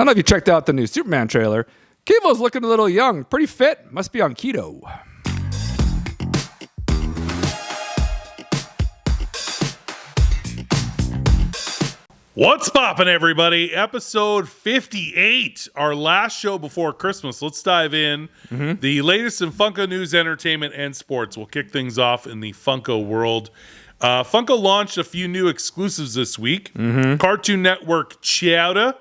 don't know if you checked out the new Superman trailer. Kevo's looking a little young, pretty fit. Must be on keto. What's poppin', everybody? Episode 58, our last show before Christmas. Let's dive in. The latest in Funko news, entertainment, and sports. We'll kick things off in the Funko world. Funko launched a few new exclusives this week. Cartoon Network Chowder.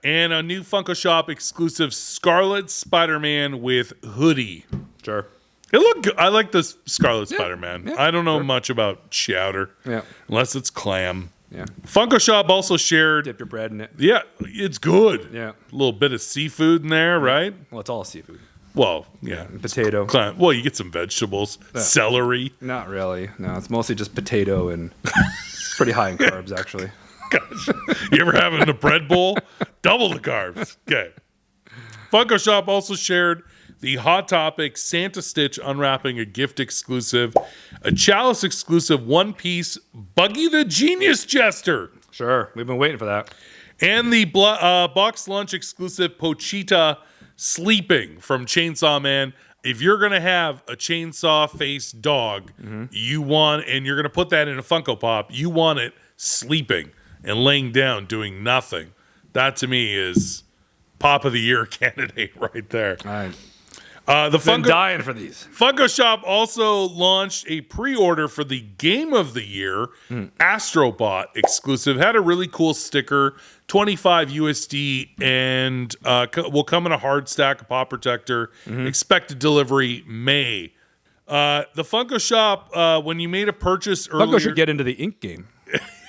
And a new Funko Shop exclusive Scarlet Spider-Man with hoodie. Sure. It looked good. I like the Scarlet Spider-Man. Yeah, I don't know much about Chowder. Yeah. Unless it's clam. Yeah. Funko Shop also shared... Dip your bread in it. Yeah, it's good. Yeah. A little bit of seafood in there, right? Well, it's all seafood. Well, yeah. Potato. Well, you get some vegetables. Celery. Not really. No, it's mostly just potato and it's pretty high in carbs, actually. Gosh. You ever having a bread bowl? Double the carbs. Okay. Funko Shop also shared the Hot Topic Santa Stitch unwrapping a gift exclusive, a Chalice exclusive one-piece Buggy the Genius Jester. Sure. We've been waiting for that. And the box lunch exclusive Pochita Sleeping from Chainsaw Man. If you're going to have a chainsaw face dog, you want, and you're going to put that in a Funko Pop, you want it sleeping and laying down doing nothing. That to me is Pop of the Year candidate right there. All right. The Been dying for these. Funko Shop also launched a pre-order for the Game of the Year Astrobot exclusive. Had a really cool sticker, 25 USD, and will come in a hard stack, a pop protector. Expected delivery May. The Funko Shop, when you made a purchase earlier, Funko should get into the ink game.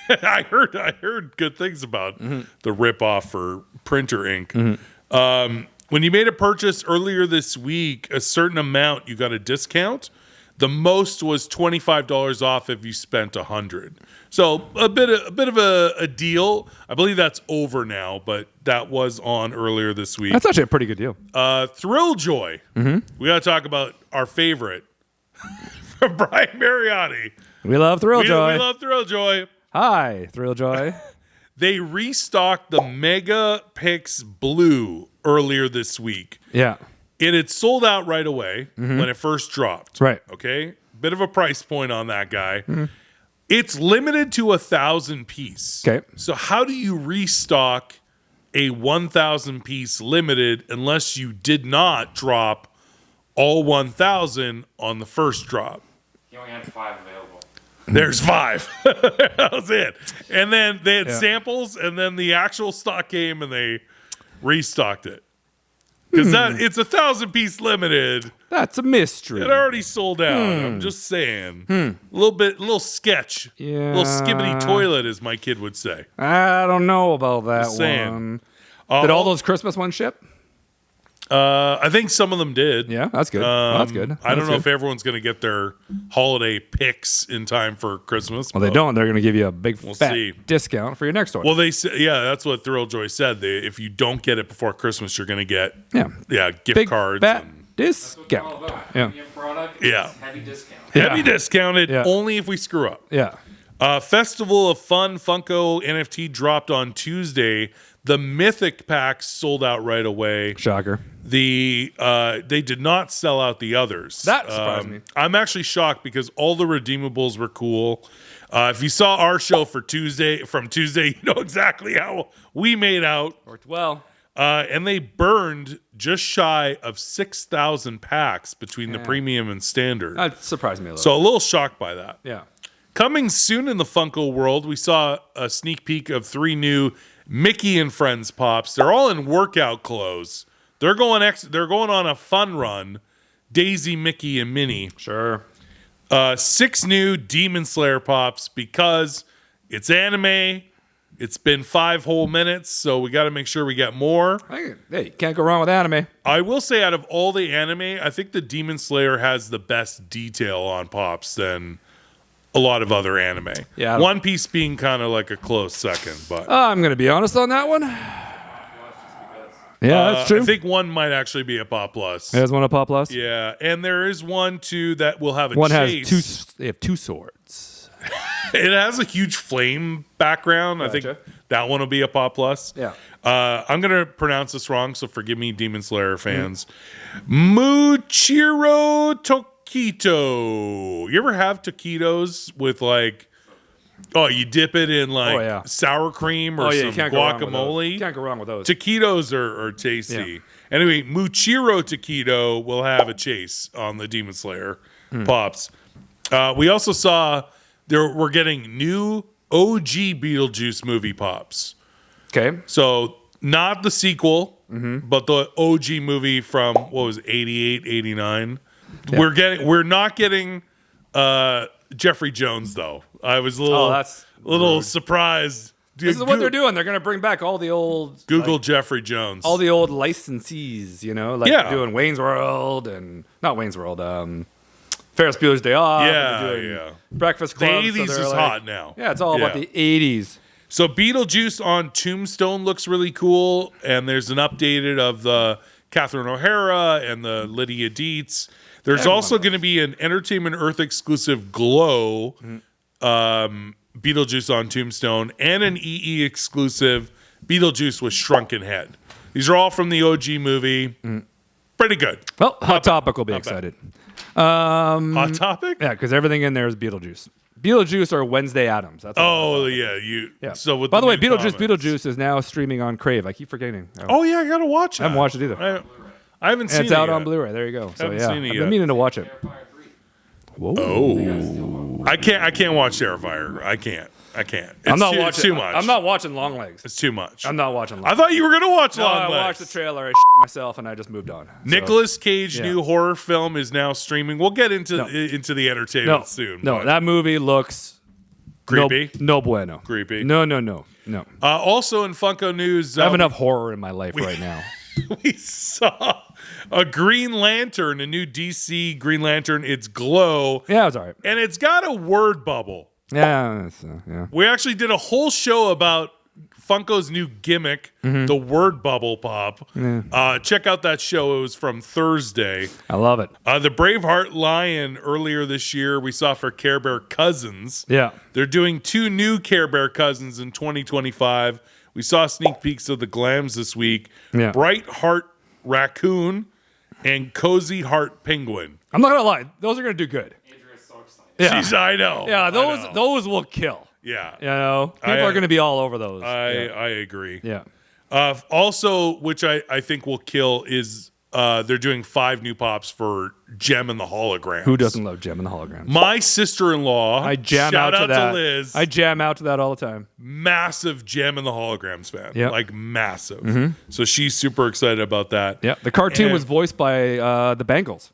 I heard good things about the ripoff for printer ink. When you made a purchase earlier this week, a certain amount, you got a discount. The most was $25 off if you spent $100. So a bit of a deal. I believe that's over now, but that was on earlier this week. That's actually a pretty good deal. Thrill Joy. We got to talk about our favorite from Brian Mariotti. We love Thrill Joy. We love Thrill Joy. Hi, Thrill Joy. They restocked the Mega Pix Blue earlier this week. Yeah. It had sold out right away when it first dropped. Right. Okay. Bit of a price point on that guy. It's limited to 1,000 piece. Okay. So how do you restock a 1,000 piece limited unless you did not drop all 1,000 on the first drop? You only had 5 available. There's 5. That was it. And then they had samples, and then the actual stock came, and they restocked it. Because it's 1,000 piece limited. That's a mystery. It already sold out. I'm just saying. A little sketch. Yeah. Little skibbity toilet, as my kid would say. I don't know about that Just saying. one. Did all those Christmas ones ship? I think some of them did. Yeah, that's good. That's good. I don't know if everyone's going to get their holiday picks in time for Christmas. Well, they don't. They're going to give you a big fat see. discount for your next order. Well, they say, that's what Thrill Joy said. If you don't get it before Christmas, you're going to get gift big cards. fat And, discount. Yeah. Premium product. Yeah. Heavy discount. heavy discounted Yeah. only if we screw up. Yeah. Festival of Fun Funko NFT dropped on Tuesday. The Mythic packs sold out right away. Shocker. They did not sell out the others. That surprised me. I'm actually shocked because all the redeemables were cool. If you saw our show from Tuesday, you know exactly how we made out. Worked well. And they burned just shy of 6,000 packs between the premium and standard. That surprised me a little. So a little shocked by that. Yeah. Coming soon in the Funko world, we saw a sneak peek of 3 new Mickey and Friends pops. They're all in workout clothes. They're going on a fun run. Daisy, Mickey, and Minnie. Sure. 6 new Demon Slayer pops because it's anime. It's been 5 whole minutes, so we got to make sure we get more. Hey, you can't go wrong with anime. I will say, out of all the anime, I think the Demon Slayer has the best detail on pops than a lot of other anime. Yeah. One Piece being kind of like a close second, but I'm going to be honest on that one. Yeah, that's true. I think one might actually be a Pop Plus. There's one at Pop Plus. Yeah, and there is one too that will have a One chase. has two. They have 2 swords. It has a huge flame background. Gotcha. I think That one will be a Pop Plus. Yeah. I'm going to pronounce this wrong, so forgive me, Demon Slayer fans. Muchiro Tokito. You ever have taquitos with like, you dip it in like sour cream or some guacamole? You can't go wrong with those. Taquitos are tasty. Yeah. Anyway, Muchiro Taquito will have a chase on the Demon Slayer Pops. We also saw we're getting new OG Beetlejuice movie Pops. Okay. So not the sequel, but the OG movie from, what was it, 88, 89. Yeah. We're not getting Jeffrey Jones, though. I was a little surprised. This is what they're doing. They're going to bring back all the old... Google Jeffrey Jones. All the old licensees, doing Wayne's World and... Not Wayne's World, Ferris Bueller's Day Off. Yeah. Breakfast Club. The 80s is hot now. Yeah, it's all about the 80s. So Beetlejuice on Tombstone looks really cool, and there's an updated of the Catherine O'Hara and the Lydia Dietz. There's also going to be an Entertainment Earth exclusive Glow Beetlejuice on Tombstone and an EE exclusive Beetlejuice with Shrunken Head. These are all from the OG movie. Pretty good. Well, Hot Topic will be excited. Hot Topic? Yeah, because everything in there is Beetlejuice. Beetlejuice or Wednesday Addams. That's yeah. So with by the way, Beetlejuice is now streaming on Crave. I keep forgetting. Oh yeah, I gotta watch it. I haven't watched it either. I haven't seen it. It's out yet. on Blu-ray. There you go. So I've been meaning to watch it. Whoa. Oh. I can't watch Terrifier. I can't. It's too much. I'm not watching Longlegs. It's too much. I'm not watching I thought you were going to watch Longlegs. I watched the trailer, I myself, and I just moved on. Nicolas Cage new horror film is now streaming. We'll get into the entertainment soon. No, that movie looks creepy. No bueno. Creepy. No. Also in Funko news, I have enough horror in my life right now. We saw a Green Lantern, a new DC Green Lantern. It's Glow. Yeah, it's all right. And it's got a word bubble. Yeah. We actually did a whole show about Funko's new gimmick, the word bubble pop. Yeah. Check out that show. It was from Thursday. I love it. The Braveheart Lion earlier this year we saw for Care Bear Cousins. Yeah. They're doing 2 new Care Bear Cousins in 2025. We saw sneak peeks of the glams this week. Yeah. Bright Heart Raccoon and Cozy Heart Penguin. I'm not going to lie. Those are going to do good. Adria's so excited. Yeah. I know. Yeah, those will kill. Yeah. People are going to be all over those. I agree. Yeah. Also, which I think will kill is they're doing 5 new pops for Gem and the Holograms. Who doesn't love Gem and the Holograms? My sister-in-law. I jam shout out to that. Liz. I jam out to that all the time. Massive Gem and the Holograms fan. Yep. Like massive. So she's super excited about that. Yeah. The cartoon was voiced by the Bangles.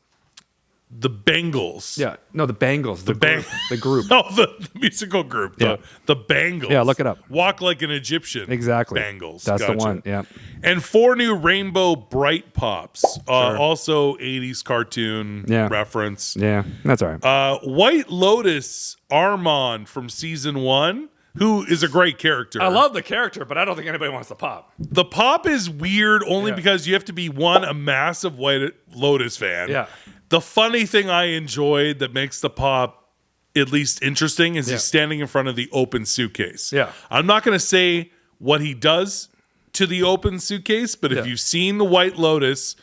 The Bengals. Yeah. No, the Bangles. The group. Oh, the musical group. The Bangles. Yeah, look it up. Walk like an Egyptian. Exactly. Bangles. That's the one. Yeah. And 4 new Rainbow Bright Pops. Also 80s cartoon reference. Yeah, that's all right. White Lotus Armand from season 1, who is a great character. I love the character, but I don't think anybody wants the pop. The pop is weird only because you have to be, a massive White Lotus fan. Yeah. The funny thing I enjoyed that makes the pop at least interesting is he's standing in front of the open suitcase. Yeah. I'm not going to say what he does to the open suitcase, but if you've seen the White Lotus,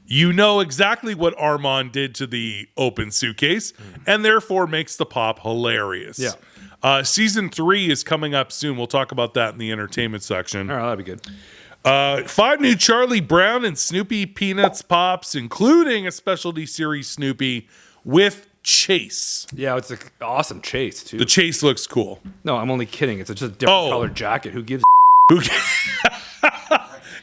you know exactly what Armand did to the open suitcase, and therefore makes the pop hilarious. Yeah. Season 3 is coming up soon. We'll talk about that in the entertainment section. All right, that'd be good. 5 new Charlie Brown and Snoopy Peanuts pops, including a specialty series Snoopy with Chase. Yeah, it's an awesome chase, too. The Chase looks cool. No, I'm only kidding. It's just a different colored jacket. Who gives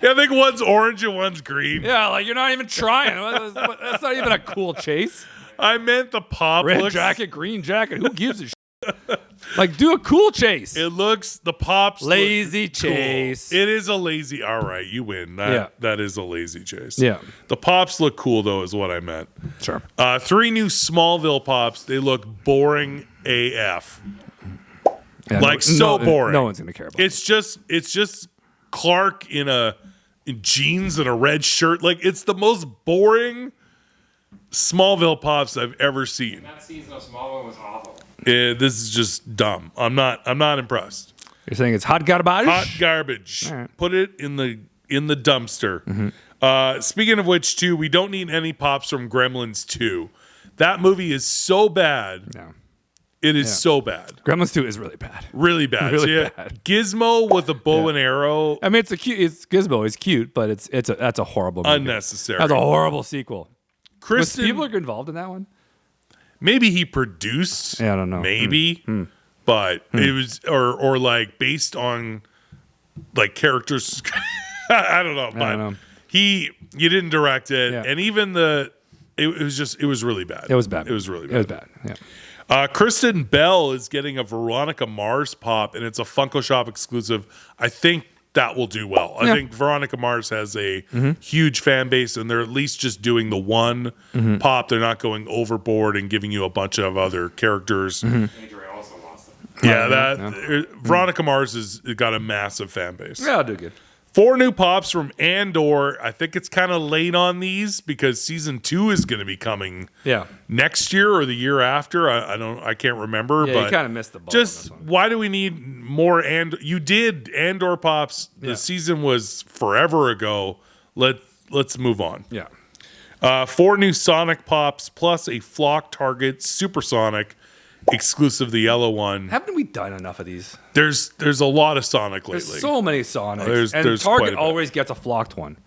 I think one's orange and one's green. Yeah, like you're not even trying. That's not even a cool chase. I meant the pop Red jacket, green jacket. Who gives a Like, do a cool chase. The pops lazy look chase. Cool. It is a lazy. All right, you win. That is a lazy chase. Yeah. The pops look cool though, is what I meant. Sure. 3 new Smallville pops. They look boring AF. Yeah, boring. No one's gonna care about. It's just Clark in jeans and a red shirt. Like, it's the most boring Smallville pops I've ever seen. That season of Smallville was awful. This is just dumb. I'm not impressed. You're saying it's hot garbage? Hot garbage. All right. Put it in the dumpster. Speaking of which, too, we don't need any pops from Gremlins 2. That movie is so bad. No. It is so bad. Gremlins 2 is really bad. Really bad. Really So, bad. Gizmo with a bow and arrow. I mean, it's Gizmo is cute, but that's a horrible movie. Unnecessary. That's a horrible sequel. Was Kristen, Spielberg involved in that one? maybe he produced. Yeah, I don't know. Maybe. But it was, or like based on like characters. I don't know. But don't know. you didn't direct it. Yeah. And even it was really bad. It was bad. It was really bad. It was bad. Yeah. Kristen Bell is getting a Veronica Mars pop, and it's a Funko Shop exclusive. I think that will do well. I think Veronica Mars has a huge fan base, and they're at least just doing the one pop. They're not going overboard and giving you a bunch of other characters. Adrian also lost it. Yeah, Veronica Mars has got a massive fan base. Yeah, I'll do good. 4 new pops from Andor. I think it's kind of late on these because season 2 is going to be coming next year or the year after. I can't remember. Yeah, but you kind of missed the ball. just why do we need more Andor? You did Andor pops. The season was forever ago. Let's move on. Yeah. 4 new Sonic pops plus a Flock Target Supersonic exclusive, the yellow one. Haven't we done enough of these? There's a lot of Sonic lately. There's so many Sonics. There's quite a Target bit. always gets a flocked one.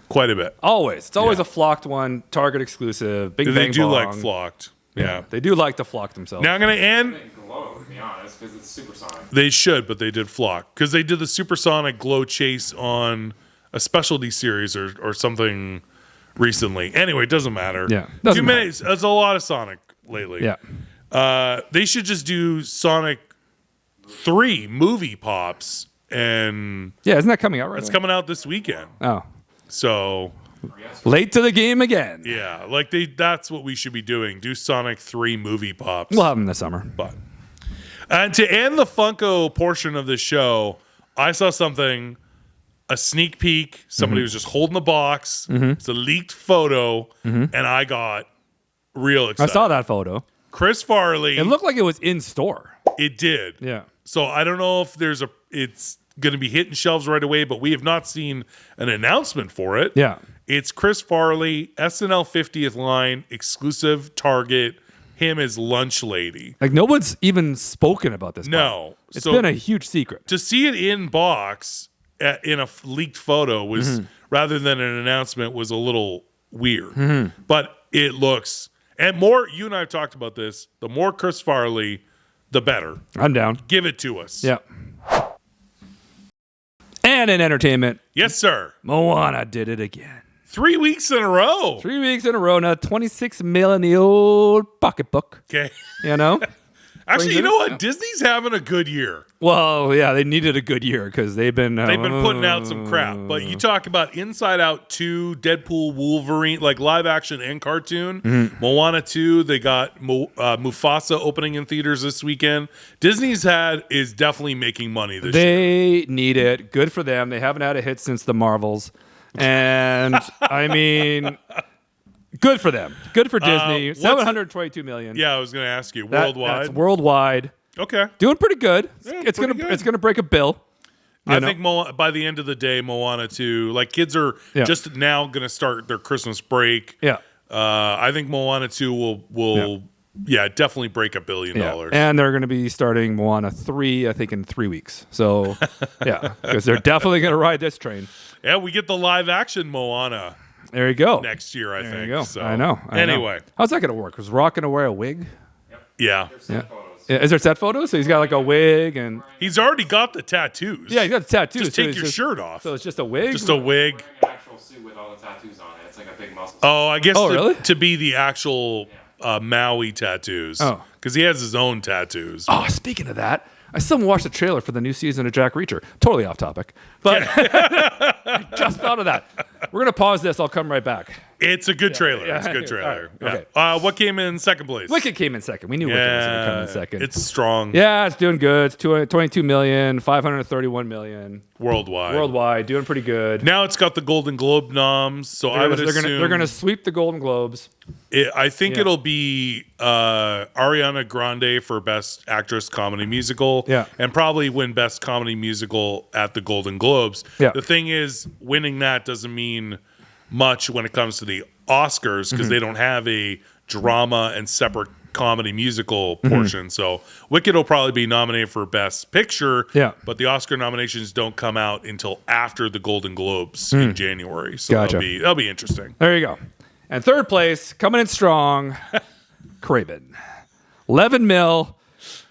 Quite a bit. Always. It's always Yeah. a flocked one. Target exclusive. Big They Bang do Bong. like flocked. Yeah. They do like to flock themselves. Now I'm going to end. It didn't glow, to be honest, because it's supersonic. They should, but they did flock because they did the supersonic glow chase on a specialty series or something recently. Anyway, it doesn't matter. Yeah, doesn't Too many. matter. There's a lot of Sonic lately. Yeah. They should just do Sonic 3 movie pops, and Yeah, isn't that coming out right it's away? coming out this weekend. Oh. So Late to the game again. yeah, like that's what we should be doing. Do Sonic 3 movie pops. We'll have them this summer. But and to end the Funko portion of the show, I saw something, a sneak peek. Somebody was just holding the box. It's a leaked photo, and I got real I excited. saw that photo. Chris Farley. It looked like it was in store. It did. Yeah. So I don't know if it's going to be hitting shelves right away, but we have not seen an announcement for it. Yeah. It's Chris Farley, SNL 50th line, exclusive Target. Him as lunch lady. Like no one's even spoken about this. No. It's So been a huge secret. to see it in box in a leaked photo was rather than an announcement was a little weird. But it looks and more. You and I have talked about this. The more Chris Farley, the better. I'm down. Give it to us. Yeah. And in entertainment, Yes, sir. Moana did it again. 3 weeks in a row. 3 weeks in a row now, 26 mil in the old pocketbook. Okay. You know? Actually, you Brings know it- what? Disney's having a good year. Well, yeah, they needed a good year because they've been Putting out some crap. But you talk about Inside Out 2, Deadpool, Wolverine, like live action and cartoon. Moana 2, they got Mufasa opening in theaters this weekend. Disney's is definitely making money this year. They need it. Good for them. They haven't had a hit since the Marvels. And I mean, good for them. Good for Disney. what's 722 million. Yeah, I was going to ask you. That's Worldwide? worldwide. Okay. Doing pretty good. Yeah, It's pretty gonna good. it's gonna break a bill. I know? think by the end of the day, Moana 2, like kids are Yeah. just now going to start their Christmas break. Yeah. I think Moana 2 will definitely break $1 billion. Yeah. And they're going to be starting Moana 3, I think, in 3 weeks. So, yeah, because they're definitely going to ride this train. Yeah, we get the live action Moana There you go. next year, I think. There you go. So, I know. Anyway, How's that going to work? Was Rock going to wear a wig? yeah. There's some photos. Yeah. Is there set photos? So he's got like a wig and... He's already got the tattoos. Yeah, he's got the tattoos. Just so take it's your shirt off. So it's just a wig? Just a wig. Wearing an actual suit with all the tattoos on it. It's like a big muscle. Oh, I guess really? to be the actual Maui tattoos. Oh. Because he has his own tattoos. Oh, speaking of that, I still haven't watched the trailer for the new season of Jack Reacher. Totally off topic. But I just thought of that. We're going to pause this. I'll come right back. It's a good trailer. yeah. It's a good trailer. All right, Yeah. What came in second place? Wicked came in second. We knew Wicked was going to come in second. It's strong Yeah, it's doing good. It's 22 million, 531 million worldwide. worldwide, doing pretty good. Now it's got the Golden Globe noms, so I would assume They're going to sweep the Golden Globes. I think Yeah. it'll be Ariana Grande for Best Actress Comedy Musical. Yeah. And probably win Best Comedy Musical at the Golden Globes. Yeah. The thing is, winning that doesn't mean much when it comes to the Oscars because they don't have a drama and separate comedy musical portion. So Wicked will probably be nominated for Best Picture. Yeah. But the Oscar nominations don't come out until after the Golden Globes in January. So Gotcha. that'll be interesting. There you go. And third place, coming in strong, Craven. 11 mil.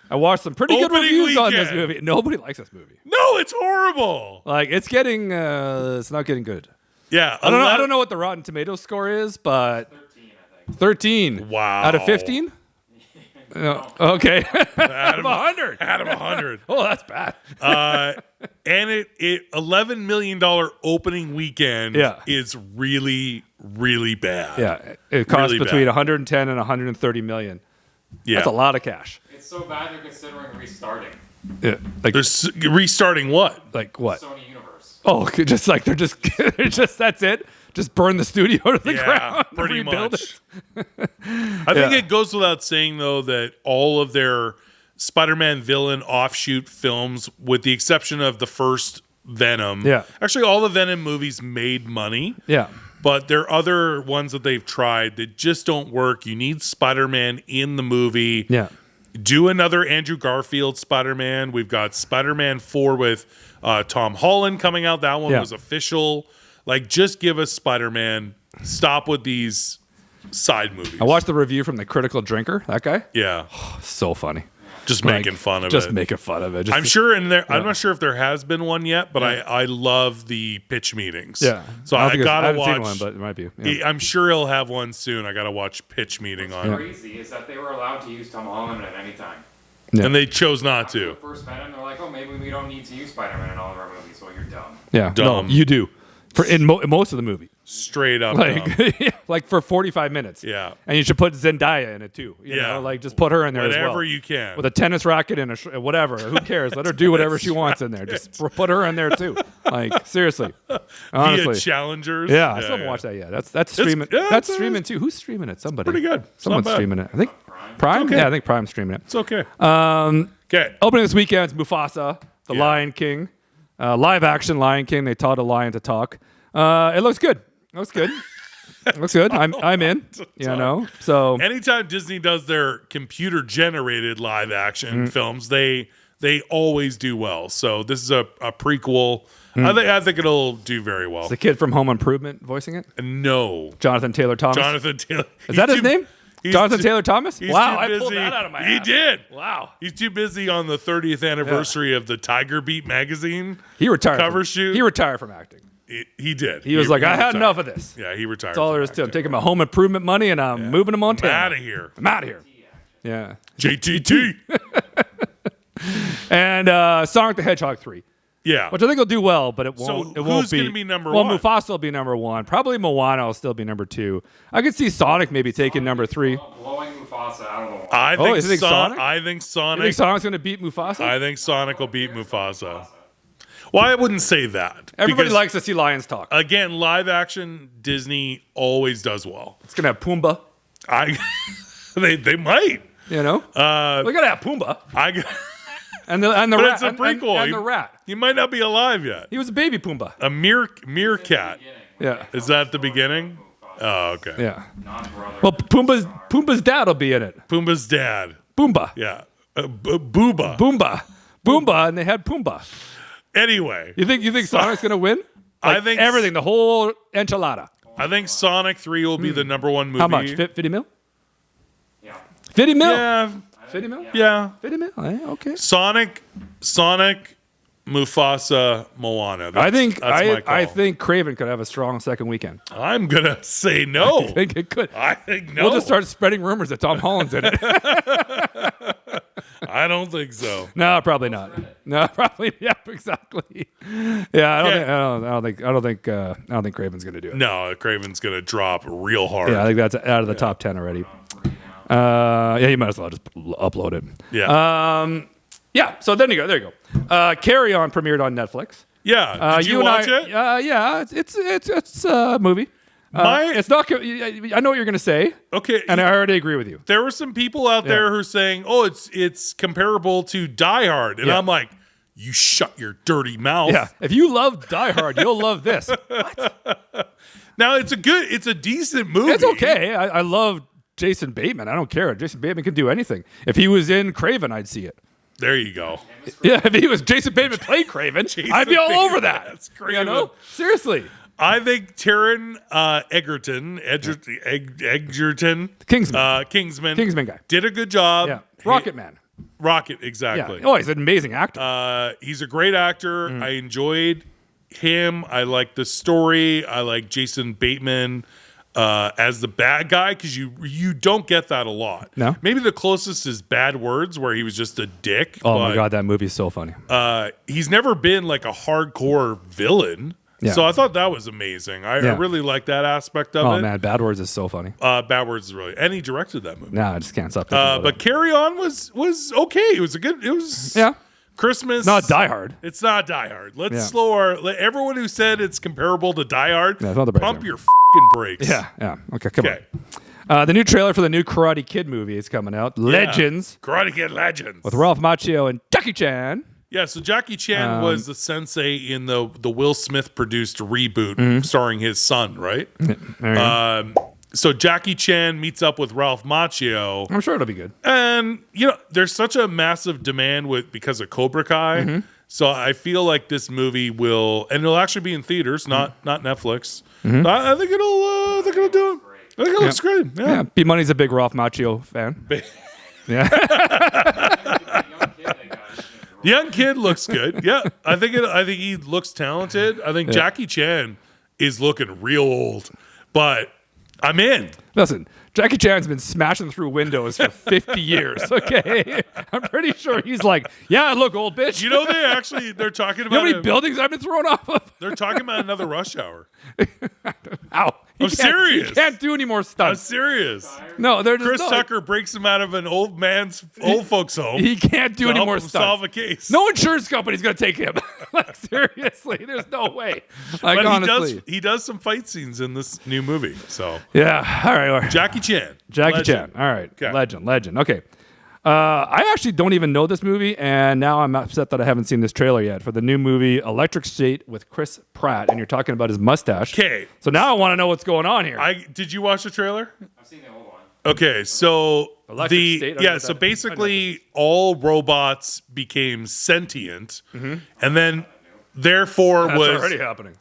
I watched some pretty good Opening reviews on this weekend. movie. Nobody likes this movie. No, it's horrible. Like, it's getting, it's not getting good. Yeah. I don't know what the Rotten Tomatoes score is, but 13, I think. 13. Wow. Out of 15? Okay. Out of 100. Out of 100. Oh, that's bad. And it $11 million opening weekend Yeah. is really, really bad. Yeah. It costs Really between bad. 110 and 130 million. Yeah. That's a lot of cash. It's so bad they're considering restarting Yeah. Like, They're restarting what? like what? Sony Universe. Oh, just like they're just that's it. Just burn the studio to the Yeah, ground. pretty rebuild much. it. I think it goes without saying, though, that all of their Spider-Man villain offshoot films, with the exception of the first Venom, Yeah. actually all the Venom movies made money. Yeah. But there are other ones that they've tried that just don't work. You need Spider-Man in the movie. Yeah. Do another Andrew Garfield Spider-Man. We've got Spider-Man 4 with Tom Holland coming out. That one Yeah. was official. Like, just give us Spider-Man. Stop with these side movies. I watched the review from the Critical Drinker. That guy, Yeah. so funny. Just Like, making fun of just it. making fun of it. Just, I'm sure in there. I'm not sure if there has been one yet, but I love the pitch meetings. Yeah. So don't I think it's- gotta haven't watch. seen one, but it might be. Yeah. I'm sure he'll have one soon. I gotta watch pitch meeting on it. Crazy is that they were allowed to use Tom Holland at any time. Yeah. And they chose not After to. the first Venom, they're like, oh, maybe we don't need to use Spider-Man in all of our movies. Well, you're dumb. Yeah. Dumb. No, you do. For in most of the movie, Straight up. like dumb. like for 45 minutes. Yeah. And you should put Zendaya in it too. You Yeah. know? Like just put her in there as Whatever well. you can. With a tennis racket and whatever. Who cares? Let her do whatever she wants in there. Just put her in there too. Like seriously, honestly. Via challengers. Yeah, I still haven't watched that yet. That's streaming. yeah, That's it's- streaming too. Who's streaming it? Somebody. Pretty good. It's Someone's not bad. streaming it. I think Prime. Prime. okay. Yeah, I think Prime's streaming it. It's okay. Okay. Opening this weekend is Mufasa, the Lion King, live action Lion King. They taught a lion to talk. It looks good. It looks good. It looks good. I'm in. You know. So Anytime Disney does their computer generated live action films, they always do well. So this is a prequel. I think it'll do very well. the kid from Home Improvement voicing it, No. Jonathan Taylor Thomas. Jonathan Taylor. Is that his name? Jonathan Taylor Thomas? He's Wow, too I pulled busy. that out of my He ass. did. Wow. He's too busy on the 30th anniversary of the Tiger Beat magazine. He retired. Cover shoot. He retired from acting. He did. He was like, I had retired. enough of this. Yeah, he retired. That's all there is to it. I'm taking my Home Improvement money and I'm moving to Montana. Out of here. I'm out of here. Yeah. JTT. And Sonic the Hedgehog 3, Yeah. which I think will do well, but it So won't. It won't who's gonna be number well, one? Mufasa will be number one. Probably Moana will still be number two. I could see Sonic maybe taking number three. Blowing Mufasa out of the water. I Oh, think, you think Sonic? I think You Sonic. think Sonic's going to beat Mufasa? I think Sonic will beat Mufasa. Well, I wouldn't say that. Everybody because, likes to see lions talk. Again, live action Disney always does well. It's going to have Pumbaa. They might. You know, we got to have Pumbaa and the but rat it's a prequel. and the rat. He might not be alive yet. He was a baby Pumbaa. A meerkat. Yeah, Is that the beginning? Oh, okay. yeah. Non-brother. Well, Pumbaa's dad will be in it. Pumbaa's dad. Pumbaa, Yeah. Booba. Pumbaa, and they had Pumbaa. Anyway, You think Sonic's going to win? I Like, think everything, the whole enchilada. I think Sonic 3 will be the number one movie. How much? 50 mil? Yeah. 50 mil? Yeah. 50 mil? Yeah. 50 mil? Okay. Sonic, Mufasa, Moana. I think that's my call. I think Craven could have a strong second weekend. I'm gonna say no. I think it could. I think no. We'll just start spreading rumors that Tom Holland's in it. I don't think so. No, probably not. No, probably. Yeah, exactly. Yeah, I don't think Craven's gonna do it. No, Craven's gonna drop real hard. Yeah, I think that's out of the top 10 already. Yeah, you might as well just upload it. Yeah. Yeah. So there you go. Carry On premiered on Netflix. Yeah. Did you and watch I, it? Yeah, it's a movie. It's not. I know what you're going to say. Okay. And I already agree with you. There were some people out there who are saying, "Oh, it's comparable to Die Hard," and I'm like, "You shut your dirty mouth." Yeah. If you love Die Hard, you'll love this. What? Now it's a decent movie. It's okay. I love Jason Bateman. I don't care. Jason Bateman can do anything. If he was in Craven, I'd see it. There you go. Yeah, if he was Jason Bateman played Craven, I'd be all over that. That's Craven. You know? Seriously. I think Taron Egerton, Kingsman guy. did a good job. Yeah. Rocket Man. Rocket, exactly. Yeah. Oh, he's an amazing actor. He's a great actor. I enjoyed him. I like the story. I like Jason Bateman as the bad guy because you don't get that a lot. No. Maybe the closest is Bad Words where he was just a dick. Oh my God, that movie's so funny. He's never been like a hardcore villain. Yeah. So I thought that was amazing. I really like that aspect of it. Oh man, Bad Words is so funny. Bad Words is really, and he directed that movie. Nah, I just can't stop thinking about But Carry On was okay. It was Christmas. Not Die Hard. It's not Die Hard. Let's slow let everyone who said it's comparable to Die Hard, throw the brakes pump on. your fucking brakes. Yeah. Okay, come on. The new trailer for the new Karate Kid movie is coming out. Legends. Karate Kid Legends. With Ralph Macchio and Jackie Chan. Yeah, so Jackie Chan was the sensei in the Will Smith produced reboot starring his son, right? So Jackie Chan meets up with Ralph Macchio. I'm sure it'll be good. And there's such a massive demand because of Cobra Kai. So I feel like this movie will, and it'll actually be in theaters, not Netflix. I think it'll do it. I think it looks great. Yeah. B Money's a big Ralph Macchio fan. Yeah. Young kid looks good. Yeah, I think he looks talented. I think Jackie Chan is looking real old, but I'm in. Listen, Jackie Chan's been smashing through windows for 50 years. Okay, I'm pretty sure he's like, yeah, I look old, bitch. They're talking about how many buildings I've been thrown off of? They're talking about another Rush Hour. Ow. I'm serious. He can't do any more I'm stunts. serious. No, they're just Chris Tucker breaks him out of an old folks home. He can't do to any help more him stunts. solve a case. No insurance company's gonna take him. Like seriously, there's no way. Like But honestly, he does some fight scenes in this new movie. So yeah. All right. Jackie Chan. Jackie Legend. Chan. All right. Okay. Legend. Okay. I actually don't even know this movie, and now I'm upset that I haven't seen this trailer yet for the new movie Electric State with Chris Pratt, and you're talking about his mustache. Okay. So now I want to know what's going on here. Did you watch the trailer? I've seen the old one. Okay, so Electric State, I know what so that is. basically all robots became sentient, and then therefore That's already happening.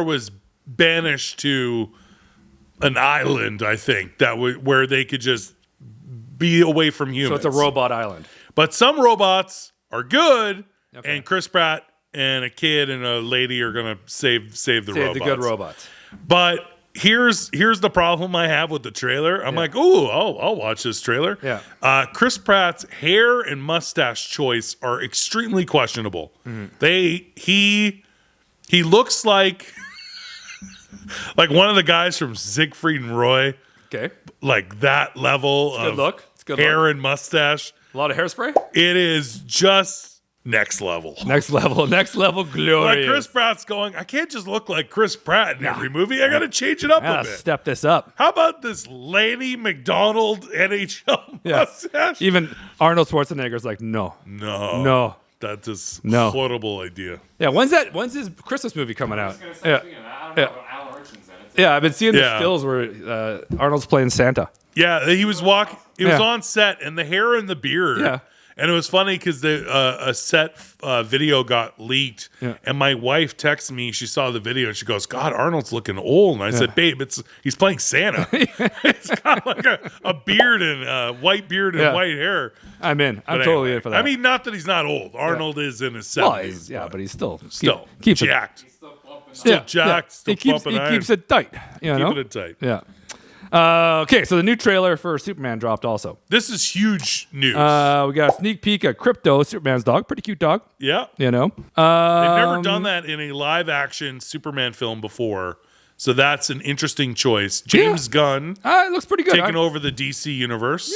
was banished to an island. I think where they could just be away from humans. So it's a robot island. But some robots are good, and Chris Pratt and a kid and a lady are gonna save the Save robots. the good robots. But here's the problem I have with the trailer. I'm like, ooh, I'll watch this trailer. Yeah. Chris Pratt's hair and mustache choice are extremely questionable. He looks like one of the guys from Siegfried and Roy. Okay. Like that level of Good look. It's good hair look. and mustache. A lot of hairspray. It is just next level. Next level glorious. Like Chris Pratt's going, I can't just look like Chris Pratt in every movie. I got to change it up a bit. Step this up. How about this Lanny McDonald NHL mustache? Even Arnold Schwarzenegger's like, no. That's just No. horrible idea. Yeah, when's his Christmas movie coming out? I was gonna say, speaking of that, I don't know about Alan Richardson's in it. Yeah, I've been seeing the Yeah. stills where Arnold's playing Santa. Yeah, he was walking. It was Yeah. on set, and the hair and the beard. Yeah. And it was funny because a set video got leaked, and my wife texted me. She saw the video, and she goes, "God, Arnold's looking old." And I said, "Babe, he's playing Santa. He's got like a beard and white beard and white hair." I'm in. I'm But totally anyway, in for that. I mean, not that he's not old. Arnold is in his 70s. but he's still keeps it. jacked. He's still plumping Still up. jacked. Still He keeps pumping iron. it tight. You know? Keeping it tight. Yeah. Okay, so the new trailer for Superman dropped also. This is huge news. We got a sneak peek at Crypto, Superman's dog. Pretty cute dog. Yeah. You know? They've never done that in a live action Superman film before. So that's an interesting choice. James Gunn It looks pretty good. taking over the DC universe.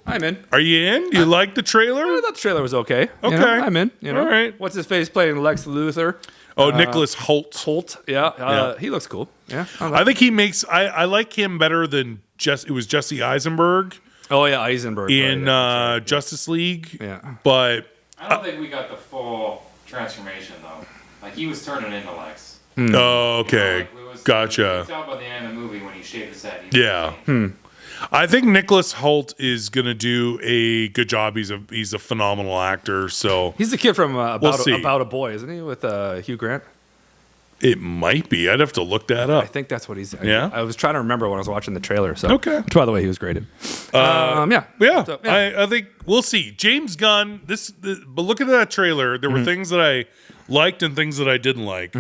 I'm in. Are you in? You like the trailer? I thought the trailer was okay. You Okay. know, I'm in. You know? All right. What's his face playing Lex Luthor? Oh, Nicholas Hoult. Holt. Yeah. He looks cool. Yeah. I think he makes. I like him better than it was Jesse Eisenberg Oh yeah, Eisenberg in right. Justice League. Yeah. But I don't think we got the full transformation though. Like he was turning into Lex. oh, okay, You know, like, gotcha. You could tell by the end of the movie when he shaved his head. Yeah. I think Nicholas Hoult is gonna do a good job. He's a phenomenal actor. So He's the kid from see. About a Boy, isn't he? With Hugh Grant. it might be. I'd have to look that I up. think that's what he's. Yeah? I was trying to remember when I was watching the trailer. So Okay. Which, by the way, he was great in. Yeah. So, yeah. I think we'll see. James Gunn. But looking at that trailer, there were things that I liked and things that I didn't like.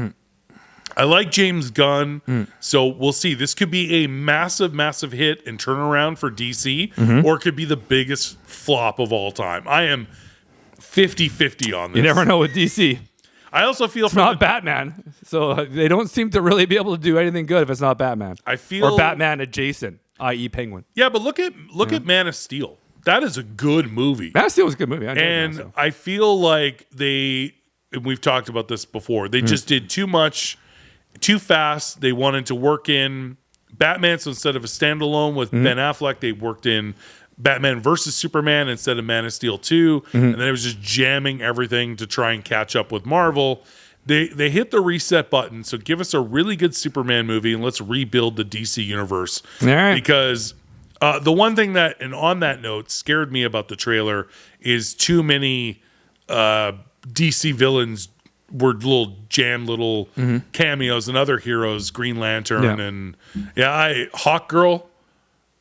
I like James Gunn, so we'll see. This could be a massive, massive hit and turnaround for DC, or it could be the biggest flop of all time. I am 50-50 on this. You never know with DC. I also feel It's not Batman, so they don't seem to really be able to do anything good if it's not Batman. I feel or Batman adjacent, i.e., Penguin. Yeah, but look at Man of Steel. That is a good movie. Man of Steel was a good movie. And I feel like and we've talked about this before, they just did too much, too fast. They wanted to work in Batman, so instead of a standalone with Ben Affleck, they worked in Batman versus Superman instead of Man of Steel 2. And then it was just jamming everything to try and catch up with Marvel. They hit the reset button, so give us a really good Superman movie and let's rebuild the DC universe. All right. Because the one thing that, and on that note, scared me about the trailer is too many DC villains were little cameos and other heroes, Green Lantern and Hawk Girl.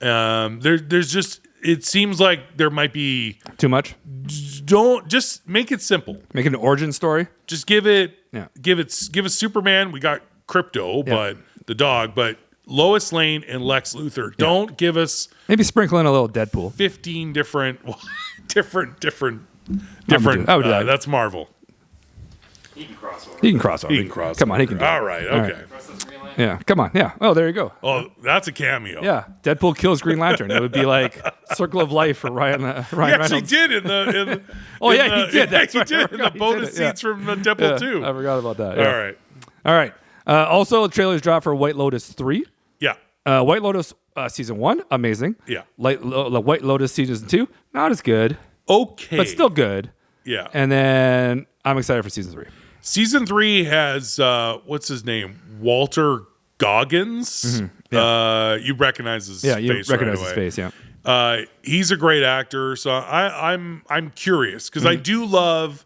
There's just, it seems like there might be Too much? don't just make it simple. Make it an origin story? Just give us Superman. We got Crypto, but the dog, but Lois Lane and Lex Luthor. Don't give us Maybe sprinkle in a little Deadpool. 15 different. I would do that. That's Marvel. He can cross over. He can cross over. He can cross. Come on, he can do it. All right. Okay. right. Rest of Green Lantern. Yeah, come on. Yeah. Oh, there you go. Oh, that's a cameo. Yeah, Deadpool kills Green Lantern. It would be like Circle of Life for Ryan He Reynolds. actually did in the. Oh, in yeah, the- he did. That's he right. did in the bonus He did it, seats from the Deadpool Yeah, 2. I forgot about that. All Yeah. right. All right. Also, the trailers dropped for White Lotus 3. Yeah. White Lotus season 1, amazing. Yeah. White Lotus season 2, not as good, Okay. but still good. Yeah. And then I'm excited for season 3. Season 3 has what's his name? Walter Goggins. You recognize his Yeah, face. you recognize right his away. face. Yeah. He's a great actor, so I'm curious because I do love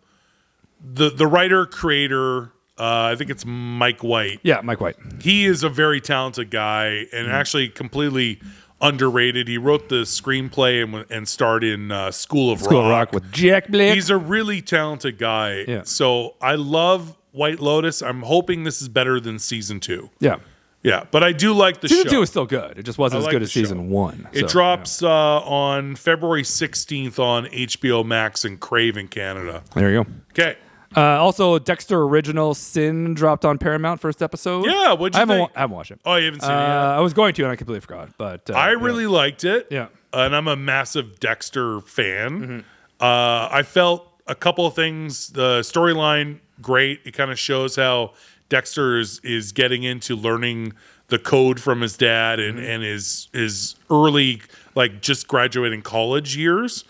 the writer creator. I think it's Mike White. Yeah, Mike White. He is a very talented guy and actually completely underrated. He wrote the screenplay and starred in School of Rock with Jack Black. He's a really talented guy. Yeah. So I love White Lotus. I'm hoping this is better than season 2. Yeah. Yeah, but I do like the Season show. 2 is still good. It just wasn't as like good the as season show. 1. It drops on February 16th on HBO Max and Crave in Canada. There you go. Okay. Also, Dexter Original Sin dropped on Paramount first episode. Yeah, what'd you think? I haven't watched it. Oh, you haven't seen it yet? I was going to, and I completely forgot. But I really liked it. Yeah. And I'm a massive Dexter fan. I felt a couple of things. The storyline, great. It kind of shows how Dexter is getting into learning the code from his dad and his early, like, just graduating college years.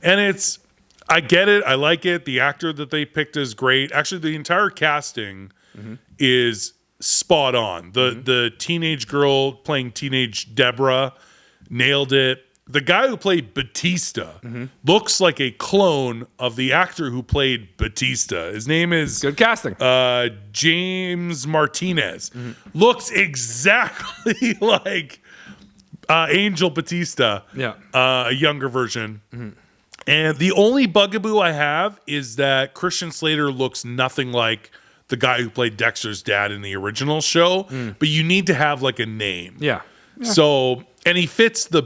And I get it. I like it. The actor that they picked is great. Actually, the entire casting is spot on. The teenage girl playing teenage Deborah nailed it. The guy who played Batista looks like a clone of the actor who played Batista. His name is good casting. James Martinez. Looks exactly like Angel Batista. Yeah. A younger version. And the only bugaboo I have is that Christian Slater looks nothing like the guy who played Dexter's dad in the original show, but you need to have like a name. Yeah. So, and he fits the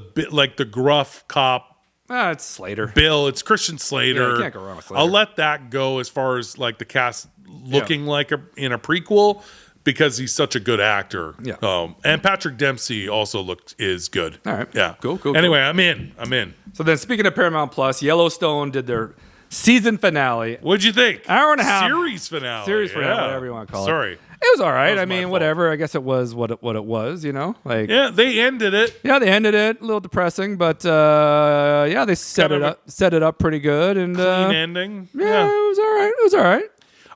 gruff cop It's Slater. bill. It's Christian Slater. Yeah, you can't go wrong with Slater. I'll let that go as far as like the cast looking like in a prequel because he's such a good actor. Yeah. And Patrick Dempsey also is good. All right. Yeah. Cool. Anyway, I'm in. So then, speaking of Paramount Plus, Yellowstone did their season finale. What'd you think? Hour and a half. Series finale. Series finale, whatever you want to call it. Sorry. It was all right. was I my mean, fault. whatever. I guess it was what it was, you know? Like, Yeah, they ended it. yeah, they ended it. A little depressing, but yeah, they set Kind it of up pretty good. And Clean ending. yeah, it was all right. It was all right.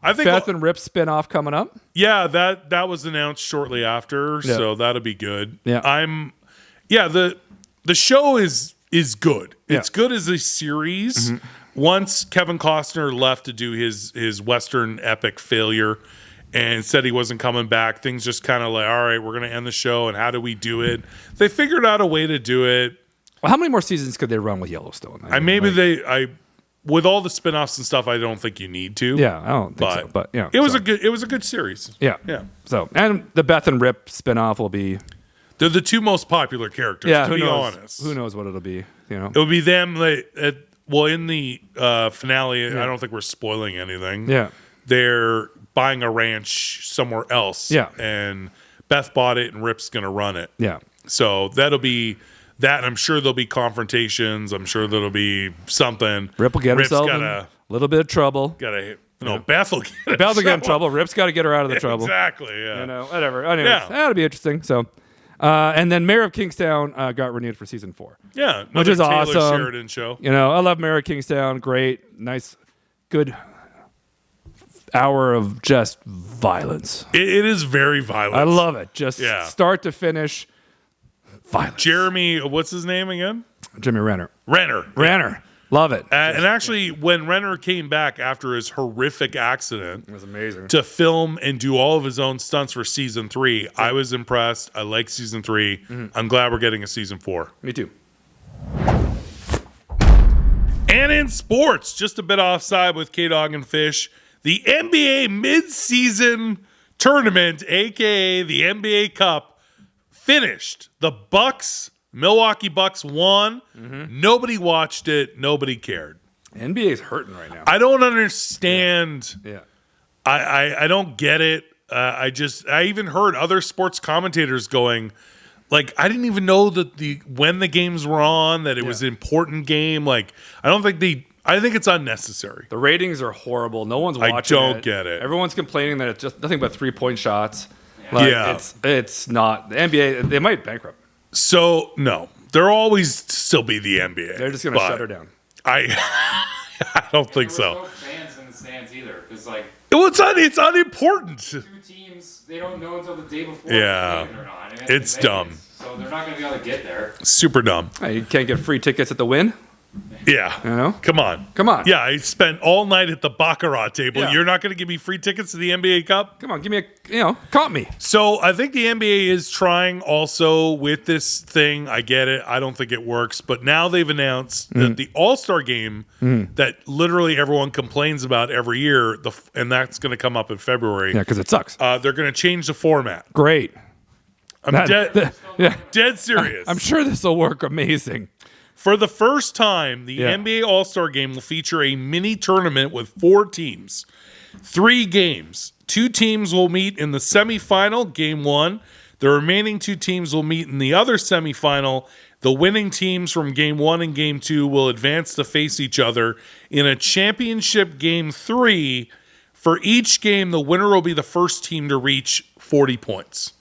I think Beth and Rip spinoff coming up. yeah, that was announced shortly after, Yeah. so that'll be good. Yeah. The show is good. Yeah. It's good as a series. Mm-hmm. Once Kevin Costner left to do his Western epic failure and said he wasn't coming back, things just kind of like, all right, we're going to end the show, and how do we do it? They figured out a way to do it. Well, how many more seasons could they run with Yellowstone? I mean, With all the spinoffs and stuff, I don't think you need to. yeah, I don't think so. But yeah, it was so, a good series. yeah. Yeah. So, and the Beth and Rip spinoff will be They're the two most popular characters, yeah. to Who be knows? honest. Who knows what it'll be? You know. It would be them. In the finale, I don't think we're spoiling anything. Yeah. They're buying a ranch somewhere else. Yeah. And Beth bought it, and Rip's going to run it. Yeah. So that'll be that. I'm sure there'll be confrontations. I'm sure there'll be something. Rip will get Rip's himself in a little bit of trouble. Beth will get Beth will get in trouble. Rip's got to get her out of the trouble. Exactly. Yeah. You know, whatever. Anyways, Yeah. that'll be interesting. So, and then Mayor of Kingstown got renewed for season 4. Yeah. Which Another is Taylor awesome. Sheridan show. You know, I love Mayor of Kingstown. Great, nice, good hour of just violence. It is very violent. I love it. Just Yeah. start to finish, violence. Jeremy, what's his name again? Jimmy Renner. Renner. Love it. And actually, when Renner came back after his horrific accident It was amazing. to film and do all of his own stunts for season 3, I was impressed. I like season 3. I'm glad we're getting a season 4. Me too. And in sports, just a bit offside with kdogandfish, the NBA midseason tournament, aka the NBA Cup, finished. The Milwaukee Bucks won. Nobody watched it. Nobody cared. NBA's hurting right now. I don't understand. Yeah. I don't get it. I even heard other sports commentators going, like, I didn't even know that when the games were on, that it was an important game. Like, I think it's unnecessary. The ratings are horrible. No one's watching don't get it. Everyone's complaining that it's just nothing but 3-point shots. Like, Yeah. It's not. The NBA, they might bankrupt. So, no. There'll always still be the NBA. They're just going to shut her down. I don't think There so. were no fans in the stands either, because like Well, it's unimportant. 2 teams, they don't know until the day before Yeah. if they're or not. And It's in Vegas, dumb. So they're not going to be able to get there. Super dumb. Hey, you can't get free tickets at the Win. Yeah. You know? Come on. Come on. Yeah, I spent all night at the Baccarat table. Yeah. You're not going to give me free tickets to the NBA Cup? Come on, give me comp me. So I think the NBA is trying also with this thing. I get it. I don't think it works. But now they've announced that the All-Star game that literally everyone complains about every year, and that's going to come up in February. Yeah, because it sucks. They're going to change the format. Great. I'm Yeah, dead serious. I'm sure this will work amazing. For the first time, the Yeah. NBA All-Star Game will feature a mini tournament with 4 teams. 3 games. 2 teams will meet in the semifinal, game 1. The remaining 2 teams will meet in the other semifinal. The winning teams from game 1 and game 2 will advance to face each other in a championship game 3. For each game, the winner will be the first team to reach 40 points.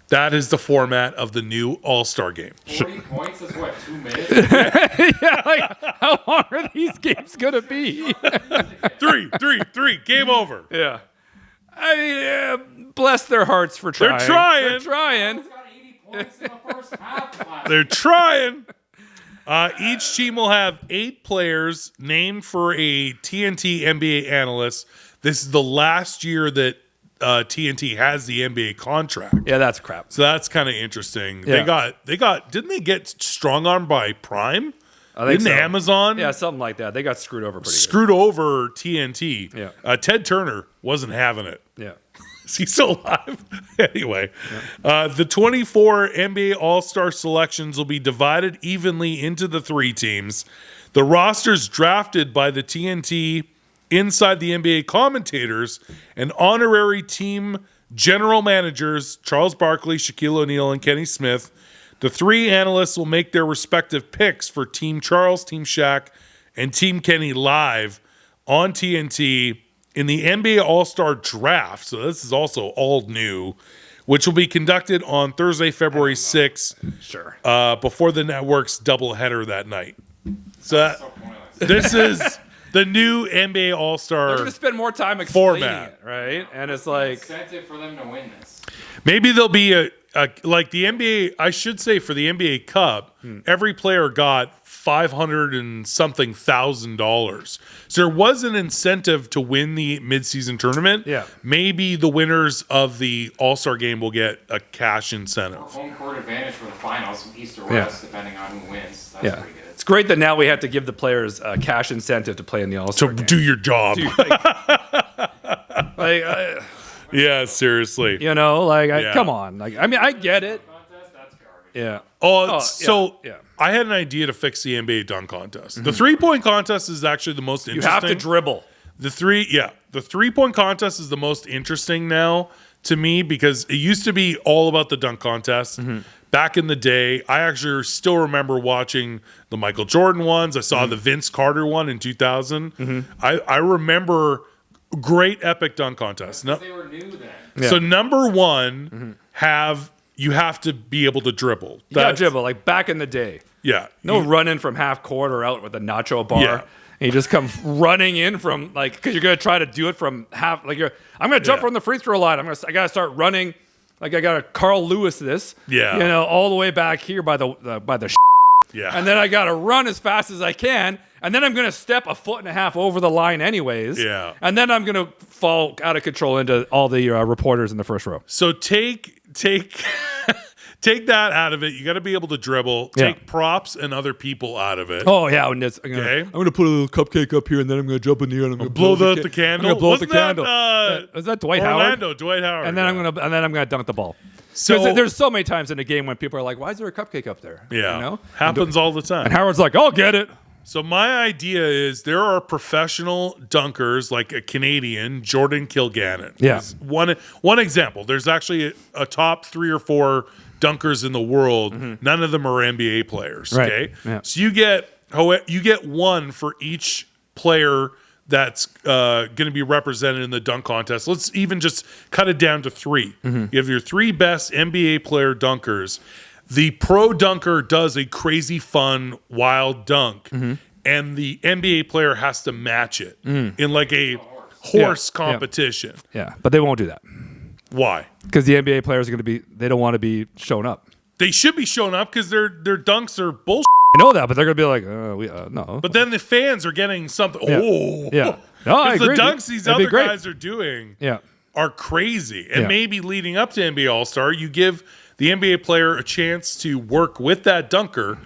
That is the format of the new All-Star Game. 40 points is what, 2 minutes? Yeah, like, how long are these games going to be? 3. Game over. Yeah. I mean, bless their hearts for trying. They're trying. They're trying. It's got 80 points in the first half. Last They're trying. Each team will have 8 players named for a TNT NBA analyst. This is the last year that TNT has the NBA contract. Yeah, that's crap. So that's kind of interesting. Yeah. They got didn't they get strong armed by Prime? I think Didn't so. Amazon Yeah, something like that. They got screwed over pretty screwed over TNT? Yeah. Ted Turner wasn't having it. good. Yeah. Is he still alive? Anyway, the 24 NBA All-Star selections will be divided evenly into the 3 teams. The rosters drafted by the TNT Inside the NBA commentators and honorary team general managers, Charles Barkley, Shaquille O'Neal, and Kenny Smith. The 3 analysts will make their respective picks for Team Charles, Team Shaq, and Team Kenny live on TNT in the NBA All-Star Draft. So this is also all new, which will be conducted on Thursday, February 6th. Sure. Before the network's doubleheader that night. So So pointless. this is the new NBA All-Star. They're going to spend more time explaining format. it, right? And it's like, Incentive for them to win this. Maybe there'll be a like the NBA. I should say for the NBA Cup, every player got $500 and something $1,000. So there was an incentive to win the midseason tournament. Yeah. Maybe the winners of the All-Star game will get a cash incentive. Home court advantage for the finals, east or west, depending on who wins. That's yeah. pretty good. It's great that now we have to give the players a cash incentive to play in the All-Star To game. do your job. Dude, Yeah, seriously. you know, like, Yeah. come on. Like, I mean, I get it. Contest, that's garbage. Yeah. So yeah. I had an idea to fix the NBA dunk contest. The 3-point contest is actually the most You interesting. have to dribble. The 3-point contest is the most interesting now to me because it used to be all about the dunk contest. Back in the day, I actually still remember watching the Michael Jordan ones. I saw the Vince Carter one in 2000. I remember great epic dunk contests. No, They were new then. Yeah. So number one, you have to be able to dribble. You got to dribble, like back in the day. Yeah. No running from half court or out with a nacho bar. Yeah. And you just come running in from, like, because you're going to try to do it from half. Like, I'm going to jump Yeah. from the free throw line. I got to start running. Like, I got to Carl Lewis this. Yeah. You know, all the way back here by the Yeah. and then I got to run as fast as I can. And then I'm going to step 1.5 feet over the line anyways. Yeah. And then I'm going to fall out of control into all the reporters in the first row. So take take that out of it. You got to be able to dribble. Yeah. Take props and other people out of it. Oh, yeah. And Okay. I'm gonna put a little cupcake up here, and then I'm going to jump in the air, and I'm going to blow the candle. I'm going to blow Wasn't the candle. that, Is that Dwight Orlando, Howard? Dwight Howard. And then yeah. I'm gonna dunk the ball. So- So there's so many times in the game when people are like, "Why is there a cupcake up there?" Yeah. You know, Happens all the time. And Howard's like, "I'll get it." So my idea is there are professional dunkers like a Canadian, Jordan Kilgannon. Yeah. Is one example. There's actually a top 3 or 4 dunkers in the world. None of them are NBA players. Right. Okay. Yeah. So you get one for each player that's going to be represented in the dunk contest. Let's even just cut it down to 3. You have your 3 best NBA player dunkers. The pro dunker does a crazy fun, wild dunk, and the NBA player has to match it in like a horse Yeah. Yeah. competition. Yeah, but they won't do that Why? because the NBA players are going to be. They don't want to be shown up. They should be showing up because their dunks are bullshit. I know that, but they're going to be like, no. But then the fans are getting something. Yeah. Oh, Yeah. No, I because the agree, dude. dunks these That'd be other great. guys are doing Yeah. are crazy. And Yeah. maybe leading up to NBA All-Star, you give the NBA player a chance to work with that dunker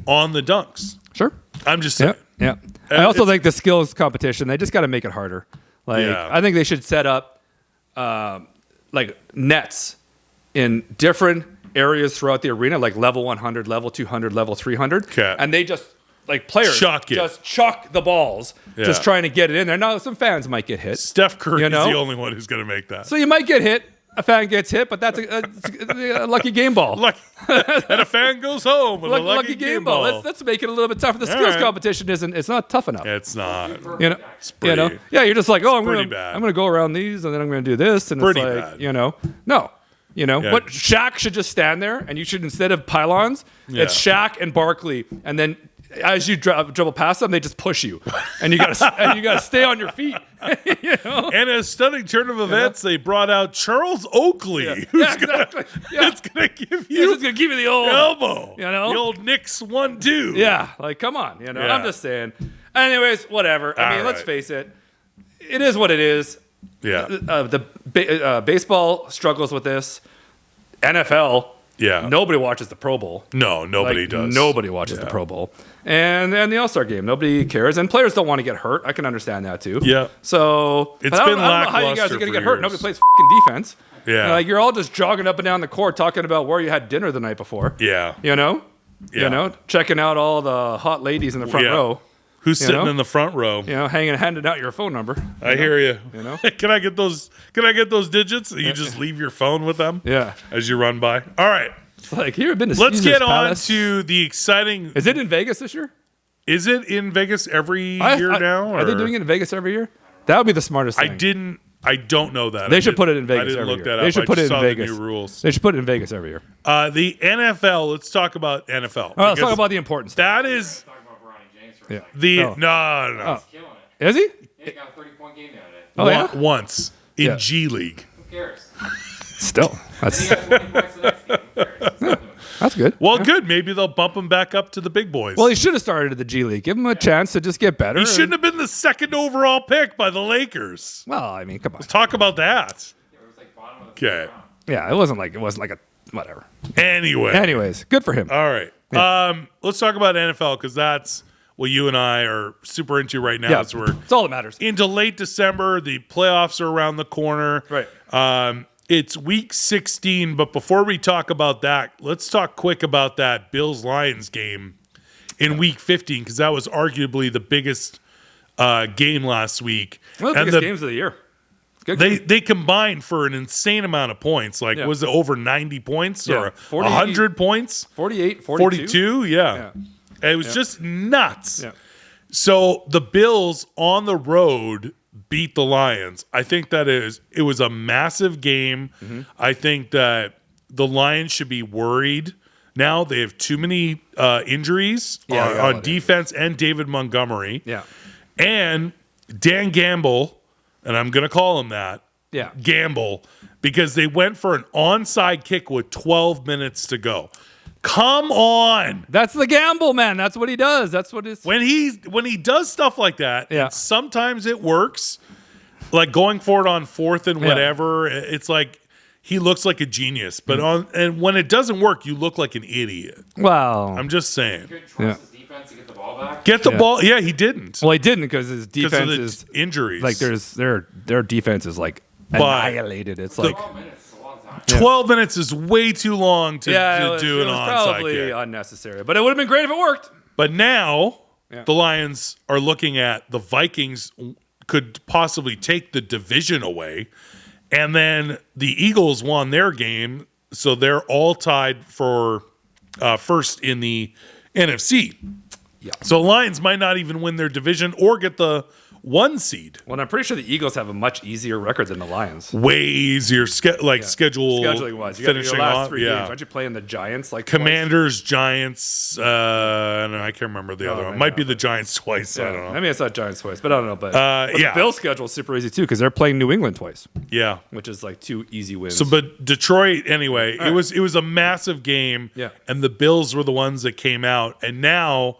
on the dunks. Sure. I'm just saying. Yeah. I also it's- think the skills competition, they just got to make it harder. Like, Yeah. I think they should set up like nets in different areas throughout the arena, like level 100, level 200, level 300. Okay. And they just, like players, Chuck it. just chuck the balls, Yeah. just trying to get it in there. Now, some fans might get hit. Steph Curry You know? is the only one who's going to make that. So you might get hit. A fan gets hit, but that's a lucky game ball. And a fan goes home with a Lucky game ball. Let's make it a little bit tougher. The skills right. competition it's not tough enough. It's not. You know, pretty- yeah. You're just like, oh, I'm pretty gonna bad. go around these, and then I'm gonna do this, and Pretty it's like, bad. no, Yeah. But Shaq should just stand there, and you should, instead of pylons, it's Shaq and Barkley, and then as you dribble past them, they just push you, and you gotta stay on your feet. You know? And a stunning turn of events, they brought out Charles Oakley, who's Yeah, exactly. Yeah. it's going to give He's you just gonna give you the old elbow. You know? The old Knicks 1-2. Yeah, like come on, Yeah. I'm just saying. Anyways, whatever. I mean, let's right. face it. It is what it is. Yeah. Baseball struggles with this. NFL, Yeah. nobody watches the Pro Bowl. No, nobody Like, does. Nobody watches the Pro Bowl. And the All-Star game, nobody cares. And players don't want to get hurt. I can understand that too. Yeah. So It's but I don't been know how you guys lackluster are going to for get hurt. years. Nobody plays fucking defense. Yeah. Like you're all just jogging up and down the court talking about where you had dinner the night before. Yeah. You know? Yeah. You know, checking out all the hot ladies in the front Yeah. row. Who's sitting know? in the front row? You know, handing out your phone number. I hear you. You know? Can I get those digits? You just leave your phone with them Yeah. as you run by. All right. Like, you ever been to Let's Caesar's get on Palace? to the exciting. Is it in Vegas this year? Is it in Vegas every year now? Are they or- doing it in Vegas every year? That would be the smartest thing. I don't know that. They should put it in Vegas I didn't every look year. that They up. should put I it just in saw Vegas. the new rules. They should put it in Vegas every year. The NFL. Let's talk about NFL. All right, let's because talk about the important stuff. that is Talk about Bronny James for a Yeah. second. the Oh. no. He's killing it. Is he? Yeah, he got a 30-point game the other day. Oh, yeah? Once in Yeah. G League. Who cares? Still, And he got 20 points the next game. Who cares? He's not doing it. that's good. Well, good. Maybe they'll bump him back up to the big boys. Well, he should have started at the G League. Give him a chance to just get better. He shouldn't have been the second overall pick by the Lakers. Well, I mean, come on. Talk about that. It was like bottom of the Okay. first round. Yeah, it wasn't like a whatever. Anyway. Anyways, good for him. All right. Let's talk about NFL because that's what you and I are super into right now. Yeah, As we're it's all that matters. into late December. The playoffs are around the corner. Right. It's week 16, but before we talk about that, let's talk quick about that Bills-Lions game in week 15 because that was arguably the biggest game last week. One of the biggest games of the year. Good game. They combined for an insane amount of points. Like, Yeah. was it over 90 points Yeah. or 40 100 points? 48, 42. 42? Yeah. It was just nuts. Yeah. So the Bills on the road beat the Lions. I think it was a massive game. Mm-hmm. I think that the Lions should be worried now. They have too many injuries Yeah, they got a lot on of defense and David Montgomery. Yeah. And Dan Gamble, and I'm going to call him that, Yeah. Gamble, because they went for an onside kick with 12 minutes to go. Come on. That's the gamble, man. That's what he does. That's what it's. When he does stuff like that, Yeah. and sometimes it works, like going for it on fourth and Yeah. whatever, it's like he looks like a genius. But and when it doesn't work, you look like an idiot. Wow. I'm just saying. He couldn't Yeah. trust his defense to get the ball back. Get the Yeah. ball. Yeah, he didn't. Well, he didn't because his Because defense of the is injuries. like their defense is like But annihilated. It's like 12 minutes is a long time. 12 minutes is way too long to do an it was onside probably kick. unnecessary, but it would have been great if it worked. But now Yeah. the Lions are looking at the Vikings could possibly take the division away. And then the Eagles won their game. So they're all tied for first in the NFC. Yeah. So Lions might not even win their division or get the 1 seed. Well, I'm pretty sure the Eagles have a much easier record than the Lions. Way easier schedule Scheduling wise, you got your finishing last off. 3 games. Yeah. Aren't you playing the Giants like Commanders, Giants. I can't remember the other one. maybe Might be not. the Giants twice. I don't know. I mean, it's not Giants twice, but I don't know. But yeah. the Bills' schedule is super easy too because they're playing New England twice, Yeah. which is like 2 easy wins. So, but Detroit, anyway, it was a massive game. Yeah. And the Bills were the ones that came out. And now,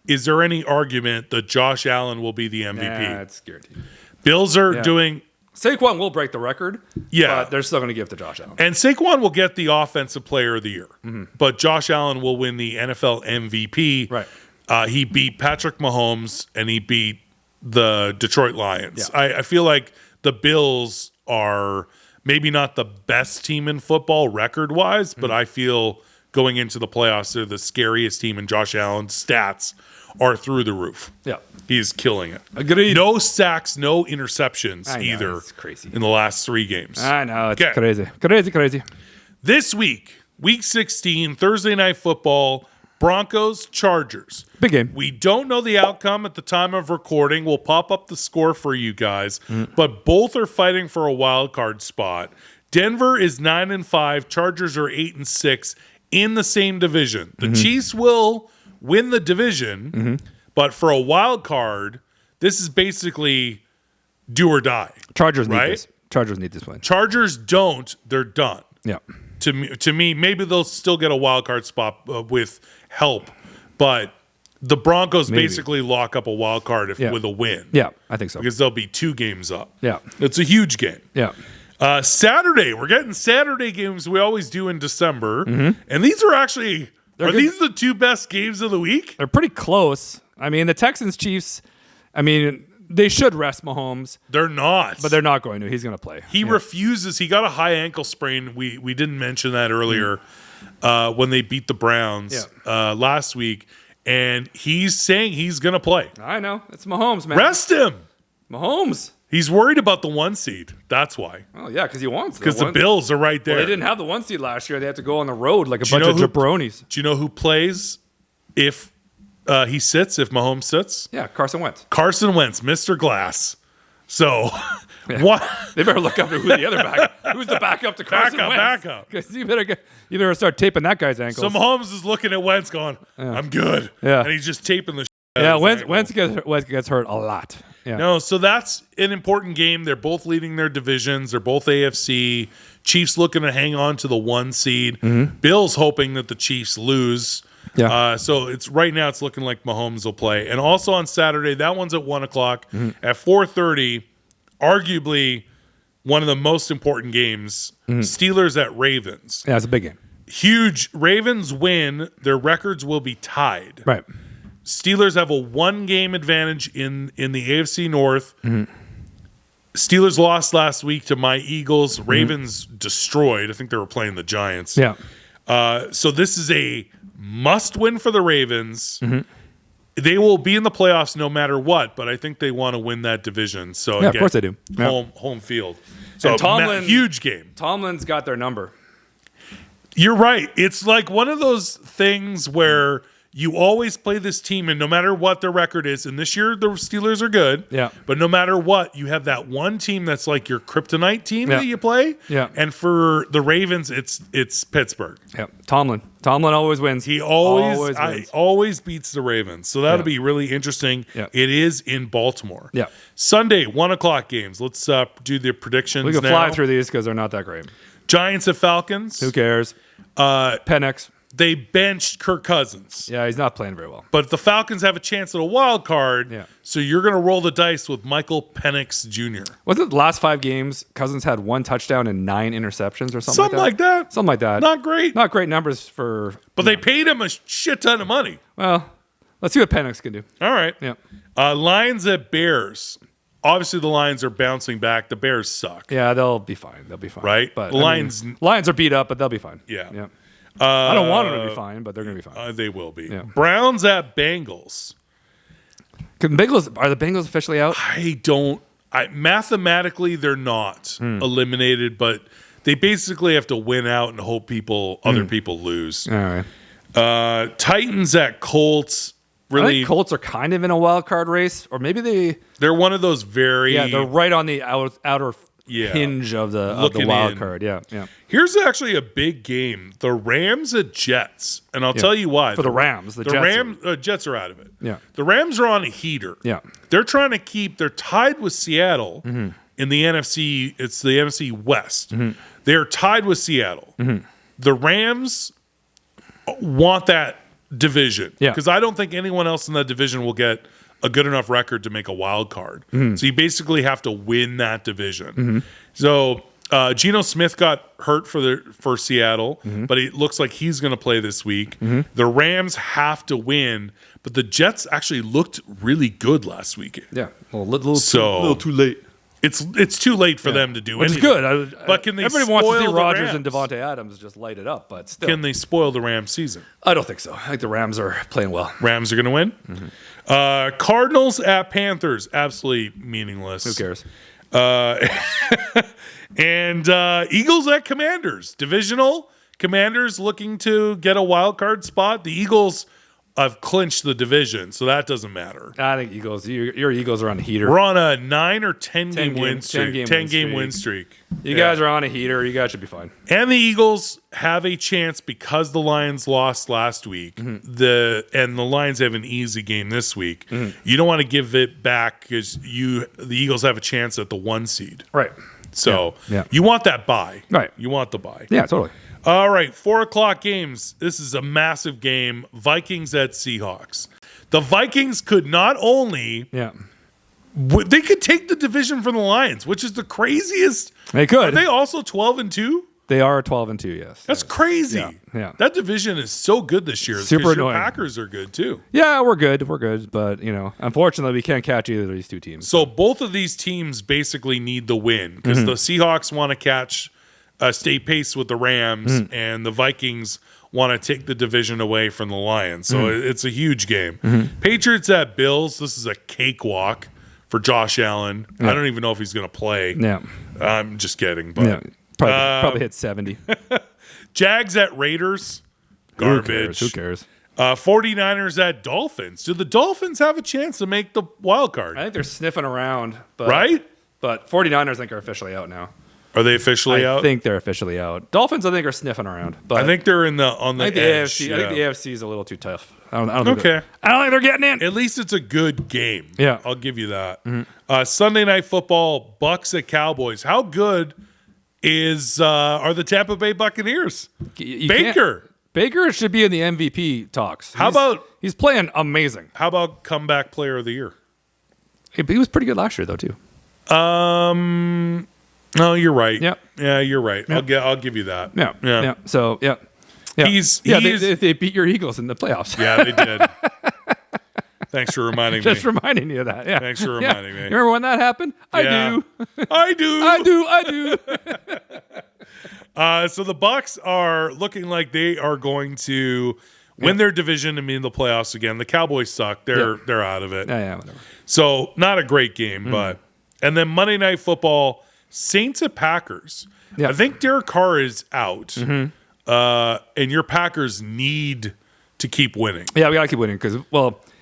is there any argument that Josh Allen will be the MVP? Nah, it's guaranteed. Bills are Yeah. doing, Saquon will break the record. Yeah. but they're still going to give it to Josh Allen. and Saquon will get the Offensive Player of the Year. Mm-hmm. But Josh Allen will win the NFL MVP. Right. He beat Patrick Mahomes and he beat the Detroit Lions. Yeah. I feel like the Bills are maybe not the best team in football record-wise, but I feel going into the playoffs, they're the scariest team, and Josh Allen's stats are through the roof. Yeah. He's killing it. Agreed. No sacks, no interceptions I know, either it's crazy. in the last 3 games. I know. It's Okay. crazy. This week, week 16, Thursday Night Football, Broncos, Chargers. Big game. We don't know the outcome at the time of recording. We'll pop up the score for you guys, but both are fighting for a wild card spot. Denver is 9-5. Chargers are 8-6 in the same division. The Chiefs will win the division, but for a wild card, this is basically do or die. Chargers need Right? this. Chargers need this win. Chargers don't; they're done. Yeah. To me, maybe they'll still get a wild card spot with help, but the Broncos Maybe. basically lock up a wild card with a win. Yeah, I think so. Because they'll be 2 games up. Yeah. It's a huge game. Yeah. Saturday, we're getting Saturday games we always do in December, and these are actually good. these the 2 best games of the week? They're pretty close. I mean, the Texans Chiefs, I mean, they should rest Mahomes, They're not, but they're not going to. He's going to play. He refuses. He got a high ankle sprain. We didn't mention that earlier when they beat the Browns last week, and he's saying he's going to play. I know. It's Mahomes, man. Rest him. Mahomes. He's worried about the 1 seed. That's why. Oh, yeah, because he wants Because the Bills are right there. Well, they didn't have the 1 seed last year. They have to go on the road like a you bunch know of who- jabronis. Do you know who plays if he sits if Mahomes sits. Yeah, Carson Wentz. Carson Wentz, Mr. Glass. So, what? They better look up who's the other backup. Who's the backup to Carson Wentz? Backup. 'Cause you better start taping that guy's ankles. So Mahomes is looking at Wentz going, I'm good. Yeah. And he's just taping the yeah, Wentz gets hurt a lot. Yeah. No, so that's an important game. They're both leading their divisions. They're both AFC. Chiefs looking to hang on to the 1 seed. Bills hoping that the Chiefs lose. Yeah. So it's right now it's looking like Mahomes will play. And also on Saturday, that one's at 1 o'clock. At 4:30, arguably one of the most important games, Steelers at Ravens. Yeah, it's a big game. Huge. Ravens win, their records will be tied. Right. Steelers have a 1-game advantage in the AFC North. Steelers lost last week to my Eagles. Ravens destroyed. I think they were playing the Giants. Yeah. So this is a must-win for the Ravens. They will be in the playoffs no matter what, but I think they want to win that division. So Yeah, of course they do. Yeah. Home field. So And Tomlin- huge game. Tomlin's got their number. You're right. It's like one of those things where you always play this team, and no matter what their record is, and this year the Steelers are good, Yeah. but no matter what, you have that one team that's like your kryptonite team Yeah. that you play. Yeah. And for the Ravens, it's Pittsburgh. Yeah. Tomlin always wins. He always wins. always beats the Ravens. So that'll Yeah. be really interesting. Yeah. It is in Baltimore. Yeah. Sunday, 1 o'clock games. Let's do the predictions We can now. fly through these because they're not that great. Giants at Falcons. Who cares? Penix. They benched Kirk Cousins. Yeah, he's not playing very well. But the Falcons have a chance at a wild card. Yeah. So you're going to roll the dice with Michael Penix Jr. Wasn't it the last 5 games, Cousins had 1 touchdown and 9 interceptions or Something like that. Something like that. Not great. Not great numbers for... But they paid him a shit ton of money. Well, let's see what Penix can do. All right. Yeah. Lions at Bears. Obviously, the Lions are bouncing back. The Bears suck. Yeah, they'll be fine. They'll be fine. Right? But The Lions- Lions are beat up, but they'll be fine. Yeah. Yeah. I don't want them to be fine, but they're going to be fine. They will be. Yeah. Browns at Bengals. Are the Bengals officially out? Mathematically, they're not eliminated, but they basically have to win out and hope other people lose. All right. Titans at Colts. I Really, think Colts are kind of in a wild card race, or maybe they're one of those very. they're right on the outer Yeah. hinge of the Looking wild in. card. Yeah, yeah. Here's actually a big game: the Rams at Jets, and I'll tell you why. For the Rams, the Jets are out of it. Yeah. The Rams are on a heater. Yeah. They're trying to keep. They're tied with Seattle in the NFC. It's the NFC West. They're tied with Seattle. The Rams want that division. Yeah. Because I don't think anyone else in that division will get a good enough record to make a wild card. So you basically have to win that division. So Geno Smith got hurt for Seattle, but it looks like he's going to play this week. The Rams have to win, but the Jets actually looked really good last weekend. Yeah. A little So- too late. It's too late for them to do Which is anything. good. But can they everybody wants to see spoil the Rodgers and Rams? Devontae Adams just light it up, but still. Can they spoil the Rams season? I don't think so. I think the Rams are playing well. Rams are going to win. Cardinals at Panthers, absolutely meaningless. Who cares? And Eagles at Commanders, divisional. Commanders looking to get a wild card spot. The Eagles have clinched the division, so that doesn't matter. I think Eagles. Your Eagles are on a heater. We're on a 9 or 10 game 10 win streak. 10 game win streak. You guys are on a heater. You guys should be fine. And the Eagles have a chance because the Lions lost last week. The Lions have an easy game this week. You don't want to give it back because the Eagles have a chance at the 1 seed. Right. So Yeah. you want that bye. Right. You want the bye. Yeah, totally. All right, 4 o'clock games. This is a massive game. Vikings at Seahawks. The Vikings could not only Yeah. they could take the division from the Lions, which is the craziest. They could. Are they also 12-2? They are 12-2, yes. That's crazy. Yeah. That division is so good this year. Super 'cause your annoying. Packers are good too. Yeah, we're good. But, unfortunately, we can't catch either of these two teams. So both of these teams basically need the win because the Seahawks want to stay pace with the Rams, and the Vikings want to take the division away from the Lions. So it's a huge game. Patriots at Bills. This is a cakewalk for Josh Allen. I don't even know if he's going to play. Yeah. I'm just kidding. But Yeah. Probably hit 70. Jags at Raiders. Garbage. Who cares? 49ers at Dolphins. Do the Dolphins have a chance to make the wild card? I think they're sniffing around. But, Right? But 49ers, I think, are officially out now. Are they officially out? I think they're officially out. Dolphins, I think, are sniffing around. But I think they're on the edge. AFC. Yeah. I think the AFC is a little too tough. I don't Okay. I don't think they're getting in. At least it's a good game. Yeah. I'll give you that. Sunday Night Football, Bucks at Cowboys. How good are the Tampa Bay Buccaneers? You Baker should be in the MVP talks. He's playing amazing. How about comeback player of the year? He was pretty good last year, though, too. No, you're right. Yep. Yeah, you're right. Yep. I'll give you that. Yeah. So, yeah. They beat your Eagles in the playoffs. Yeah, they did. Thanks for reminding me. Just reminding you of that. Yeah. Thanks for reminding me. You remember when that happened? Yeah. I do. So the Bucks are looking like they are going to win their division and be in the playoffs again. The Cowboys suck. They're out of it. Yeah, whatever. So not a great game, but and then Monday Night Football, Saints at Packers. Yeah. I think Derek Carr is out, and your Packers need to keep winning. Yeah, we gotta keep winning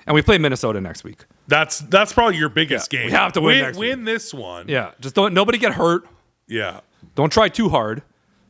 and we play Minnesota next week. That's probably your biggest game. We have to win next week. Win this one. Yeah, just nobody get hurt. Yeah. Don't try too hard.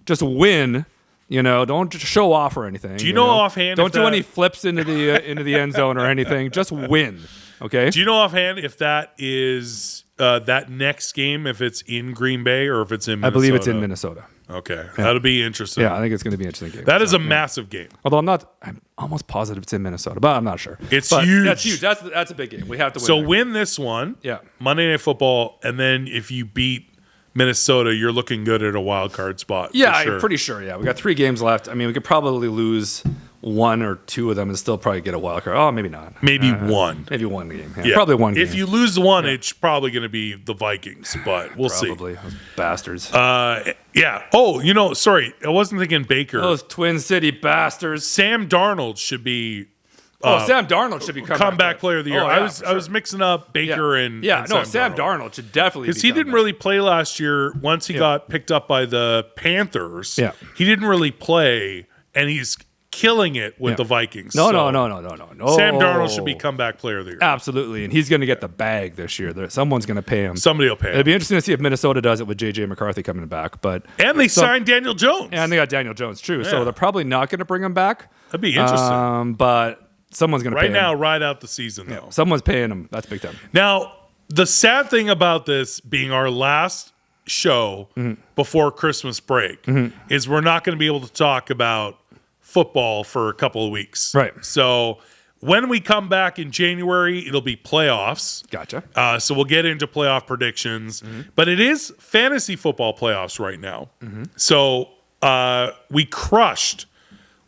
Just win. Don't just show off or anything. Do you know offhand? Don't do any flips into the end zone or anything. Just win. Okay. Do you know offhand if that is that next game, if it's in Green Bay or if it's in Minnesota? I believe it's in Minnesota. Okay. That'll be interesting. Yeah, I think it's going to be an interesting game. That is a massive game. Although I'm almost positive it's in Minnesota, but I'm not sure. It's huge. That's huge. That's a big game. We have to win. So win this one. Yeah. Monday Night Football, and then if you beat Minnesota, you're looking good at a wild card spot. Yeah, for sure. I'm pretty sure. Yeah, we got 3 games left. I mean, we could probably lose 1 or 2 of them and still probably get a wild card. Oh, maybe not. Maybe one. Maybe one game. Yeah. Probably one game. If you lose one, it's probably going to be the Vikings, but we'll see. Probably. Those bastards. Yeah. Oh, sorry. I wasn't thinking Baker. Those Twin City bastards. Sam Darnold should be Sam Darnold should be comeback player of the year. Oh, yeah, I was mixing up Baker and Sam Darnold should definitely because he didn't really play last year. Once he got picked up by the Panthers, he didn't really play, and he's killing it with the Vikings. No. Sam Darnold should be comeback player of the year. Absolutely, and he's going to get the bag this year. Someone's going to pay him. Somebody will pay him. It'd be interesting to see if Minnesota does it with J.J. McCarthy coming back. And they signed Daniel Jones. And they got Daniel Jones, true. So they're probably not going to bring him back. That'd be interesting. But someone's going to pay him. Right now, ride out the season, though. Someone's paying him. That's big time. Now, the sad thing about this being our last show before Christmas break is we're not going to be able to talk about football for a couple of weeks. Right. So when we come back in January, it'll be playoffs. Gotcha. So we'll get into playoff predictions. But it is fantasy football playoffs right now. So we crushed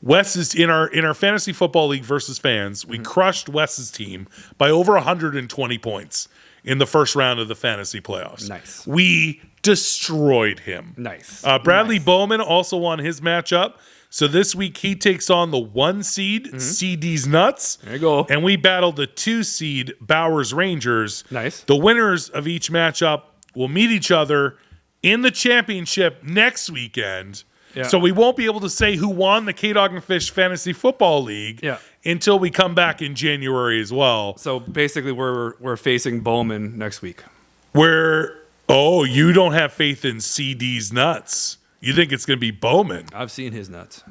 Wes's in our fantasy football league versus fans. We crushed Wes's team by over 120 points in the first round of the fantasy playoffs. Nice. We destroyed him. Nice. Bradley Bowman also won his matchup. So this week he takes on the 1 seed CD's Nuts. There you go. And we battled the 2 seed Bowers Rangers. Nice. The winners of each matchup will meet each other in the championship next weekend. Yeah. So we won't be able to say who won the K-Dog and Fish Fantasy Football League until we come back in January as well. So basically we're facing Bowman next week. You don't have faith in CD's Nuts. You think it's going to be Bowman. I've seen his nuts.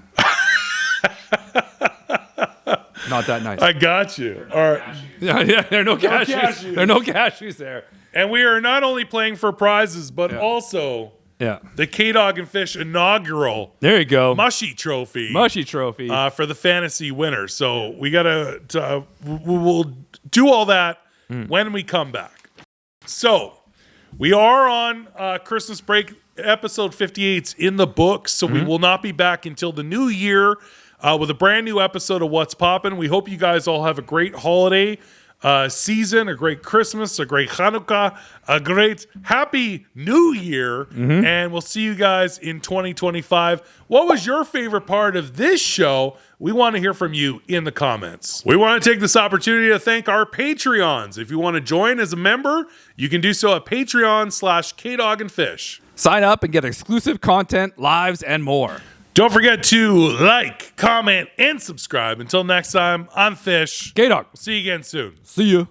Not that nice. I got you. All right. Yeah, there are no cashews. There are no cashews there. And we are not only playing for prizes, but also the K-Dog and Fish inaugural there you go. Mushy Trophy. For the fantasy winner. So we got to we'll do all that when we come back. So we are on Christmas break. Episode 58's in the books, so we will not be back until the new year with a brand new episode of What's Poppin'. We hope you guys all have a great holiday season, a great Christmas, a great Hanukkah, a great Happy New Year, and we'll see you guys in 2025. What was your favorite part of this show? We want to hear from you in the comments. We want to take this opportunity to thank our Patreons. If you want to join as a member, you can do so at Patreon/KDogandFish. Sign up and get exclusive content, lives, and more. Don't forget to like, comment, and subscribe. Until next time, I'm Fish. K-Dog. See you again soon. See you.